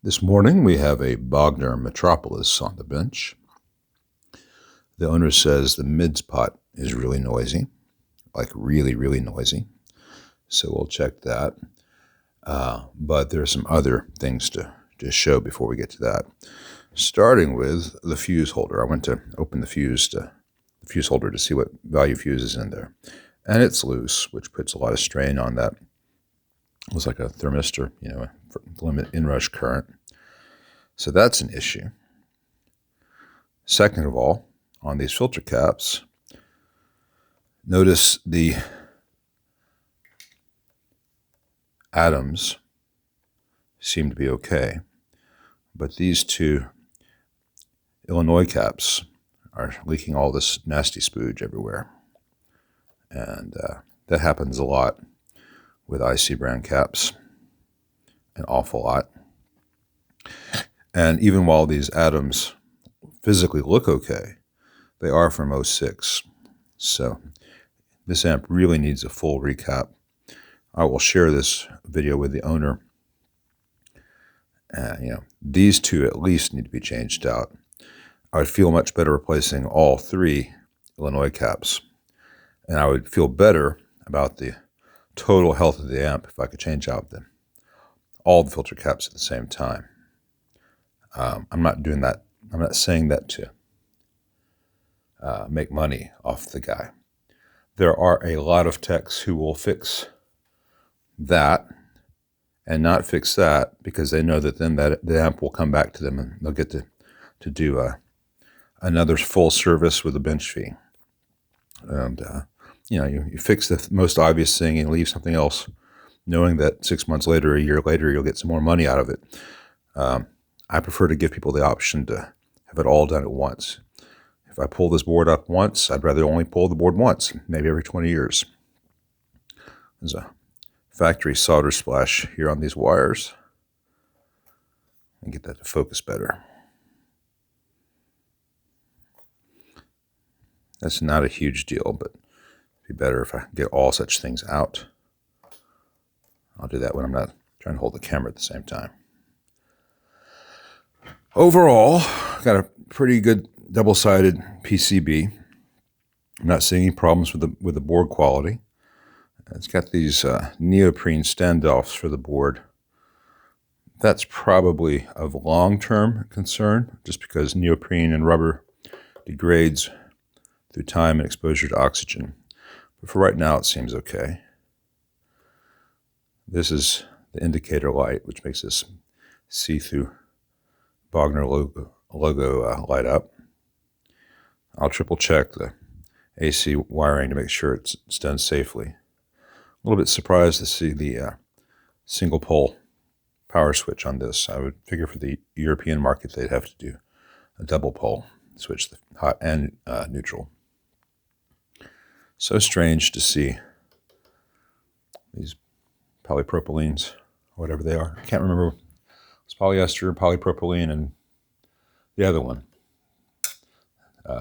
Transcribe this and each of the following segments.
This morning we have a Bogner Metropolis on the bench. The owner says the mids pot is really noisy, like really, really noisy. So we'll check that. But there are some other things to show before we get to that. Starting with the fuse holder. I went to open the fuse holder to see what value fuse is in there. And it's loose, which puts a lot of strain on that. It was like a thermistor, for limit inrush current. So that's an issue. Second of all, on these filter caps, notice the atoms seem to be okay, but these two Illinois caps are leaking all this nasty spooge everywhere. And that happens a lot with IC brand caps, an awful lot. And even while these atoms physically look okay, they are from 06. So this amp really needs a full recap. I will share this video with the owner. These two at least need to be changed out. I would feel much better replacing all three Illinois caps. And I would feel better about the total health of the amp if I could change out all the filter caps at the same time. I'm not doing that. I'm not saying that to make money off the guy. There are a lot of techs who will fix that and not fix that because they know that then the amp will come back to them and they'll get to do another full service with a bench fee. And you fix the most obvious thing and leave something else, knowing that 6 months later, a year later, you'll get some more money out of it. I prefer to give people the option to have it all done at once. If I pull this board up once, I'd rather only pull the board once, maybe every 20 years. There's a factory solder splash here on these wires. And get that to focus better. That's not a huge deal, but it'd be better if I get all such things out. I'll do that when I'm not trying to hold the camera at the same time. Overall, got a pretty good double-sided PCB. I'm not seeing any problems with the board quality. It's got these neoprene standoffs for the board. That's probably of long-term concern, just because neoprene and rubber degrades through time and exposure to oxygen. But for right now, it seems okay. This is the indicator light, which makes this see-through Bogner logo light up. I'll triple check the AC wiring to make sure it's done safely. A little bit surprised to see the single pole power switch on this. I would figure for the European market they'd have to do a double pole switch, the hot and neutral. So strange to see these polypropylenes, whatever they are. I can't remember. It's polyester, polypropylene, and the other one,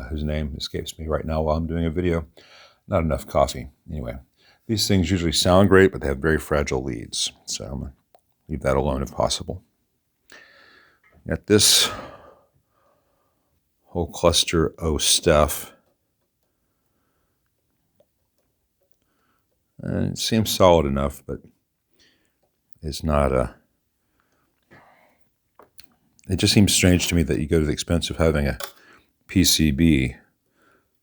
whose name escapes me right now while I'm doing a video. Not enough coffee. Anyway, these things usually sound great, but they have very fragile leads. So I'm going to leave that alone if possible. Got this whole cluster of stuff. And it seems solid enough, but it's not it just seems strange to me that you go to the expense of having a PCB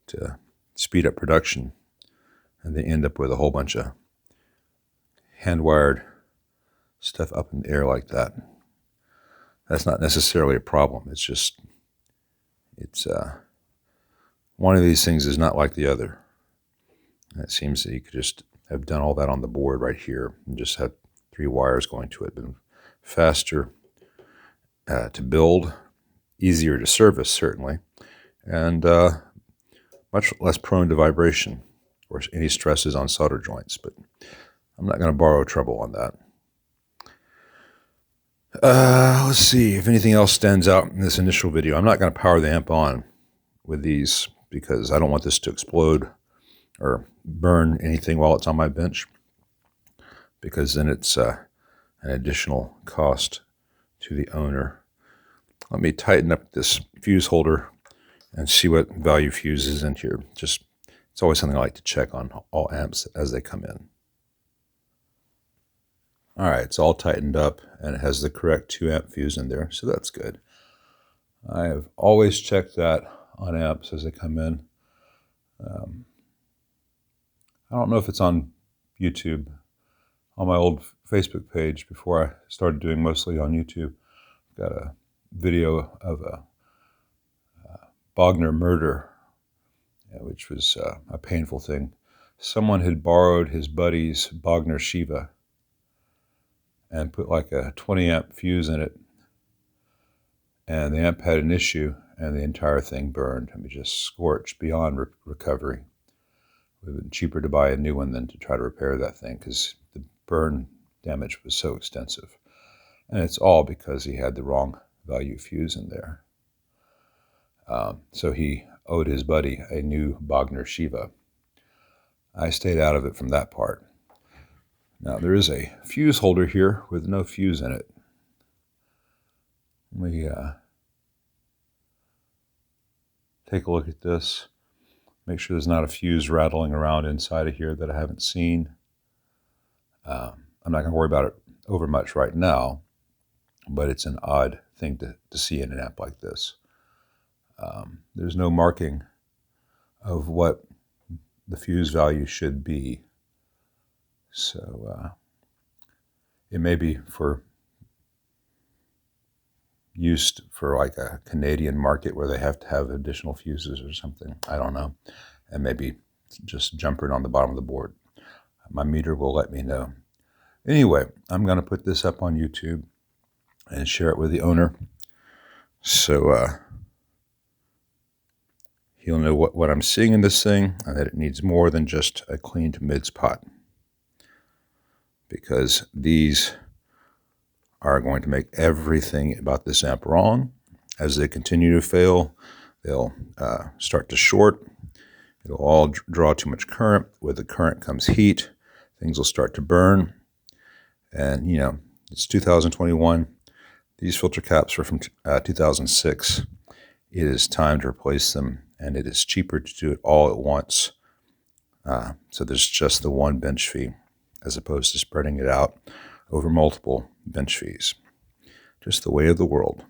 to speed up production and they end up with a whole bunch of hand-wired stuff up in the air like that. That's not necessarily a problem. It's just, one of these things is not like the other. And it seems that you could just have done all that on the board right here and just had 3 wires going to it. Been faster to build, easier to service, certainly, and much less prone to vibration or any stresses on solder joints. But I'm not going to borrow trouble on that. Let's see if anything else stands out in this initial video. I'm not going to power the amp on with these because I don't want this to explode or burn anything while it's on my bench, because then it's an additional cost to the owner. Let me tighten up this fuse holder and see what value fuse is in here. It's always something I like to check on all amps as they come in. All right, it's all tightened up and it has the correct 2 amp fuse in there, so that's good. I have always checked that on amps as they come in. I don't know if it's on YouTube. On my old Facebook page, before I started doing mostly on YouTube, I've got a video of a Bogner murder, which was a painful thing. Someone had borrowed his buddy's Bogner Shiva and put like a 20 amp fuse in it, and the amp had an issue and the entire thing burned. I mean, just scorched beyond recovery. It would have been cheaper to buy a new one than to try to repair that thing, because the burn damage was so extensive. And it's all because he had the wrong value fuse in there. So he owed his buddy a new Bogner Shiva. I stayed out of it from that part. Now there is a fuse holder here with no fuse in it. Let me take a look at this. Make sure there's not a fuse rattling around inside of here that I haven't seen. I'm not going to worry about it over much right now, but it's an odd thing to see in an amp like this. There's no marking of what the fuse value should be. So it may be used for like a Canadian market where they have to have additional fuses or something. I don't know. And maybe just jumpering on the bottom of the board. My meter will let me know. Anyway, I'm going to put this up on YouTube and share it with the owner, so he'll know what I'm seeing in this thing, and that it needs more than just a cleaned mids pot, because these are going to make everything about this amp wrong. As they continue to fail, they'll start to short. It'll all draw too much current. With the current comes heat. Things will start to burn. And, you know, it's 2021. These filter caps are from 2006. It is time to replace them, and it is cheaper to do it all at once. So there's just the one bench fee, as opposed to spreading it out over multiple bench fees. Just the way of the world.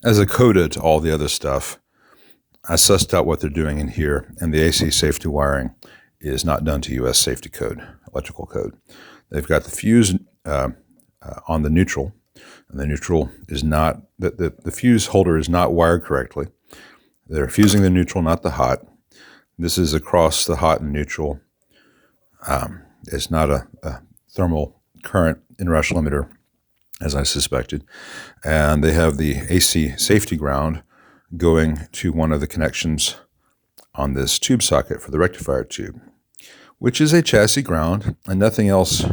As a coda to all the other stuff, I sussed out what they're doing in here, and the AC safety wiring is not done to U.S. safety code, electrical code. They've got the fuse on the neutral, and the neutral is not, the fuse holder is not wired correctly. They're fusing the neutral, not the hot. This is across the hot and neutral. It's not a thermal current inrush limiter, as I suspected. And they have the AC safety ground going to one of the connections on this tube socket for the rectifier tube, which is a chassis ground, and nothing else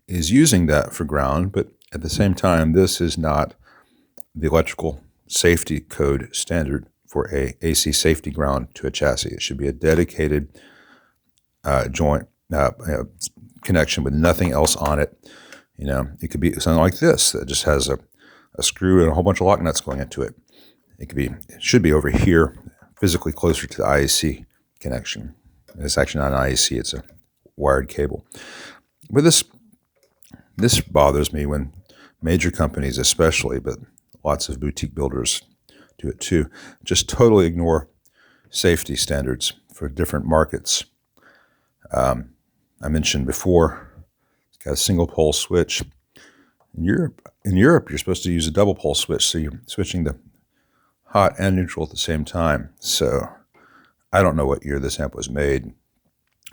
is using that for ground. But at the same time, this is not the electrical safety code standard for a AC safety ground to a chassis. It should be a dedicated joint connection with nothing else on it. You know, it could be something like this that just has a screw and a whole bunch of lock nuts going into it. It should be over here, physically closer to the IAC connection. It's actually not an IAC, it's a wired cable. But this bothers me when major companies especially, but lots of boutique builders do it too, just totally ignore safety standards for different markets. I mentioned before, it's got a single pole switch. In Europe, you're supposed to use a double pole switch, so you're switching the hot and neutral at the same time. So I don't know what year this amp was made,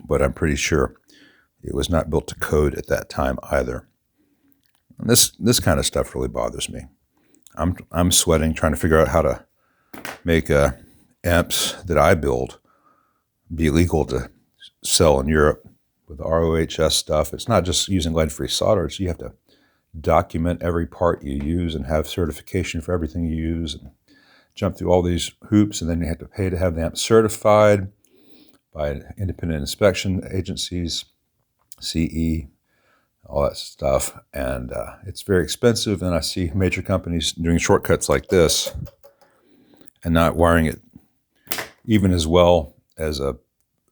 but I'm pretty sure it was not built to code at that time either. And this kind of stuff really bothers me. I'm sweating trying to figure out how to make amps that I build be legal to sell in Europe with the ROHS stuff. It's not just using lead-free solder. It's you have to document every part you use and have certification for everything you use, and jump through all these hoops, and then you have to pay to have the amp certified by independent inspection agencies, CE, all that stuff. And it's very expensive. And I see major companies doing shortcuts like this and not wiring it even as well as a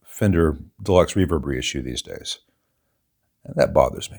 Fender Deluxe Reverb reissue these days. And that bothers me.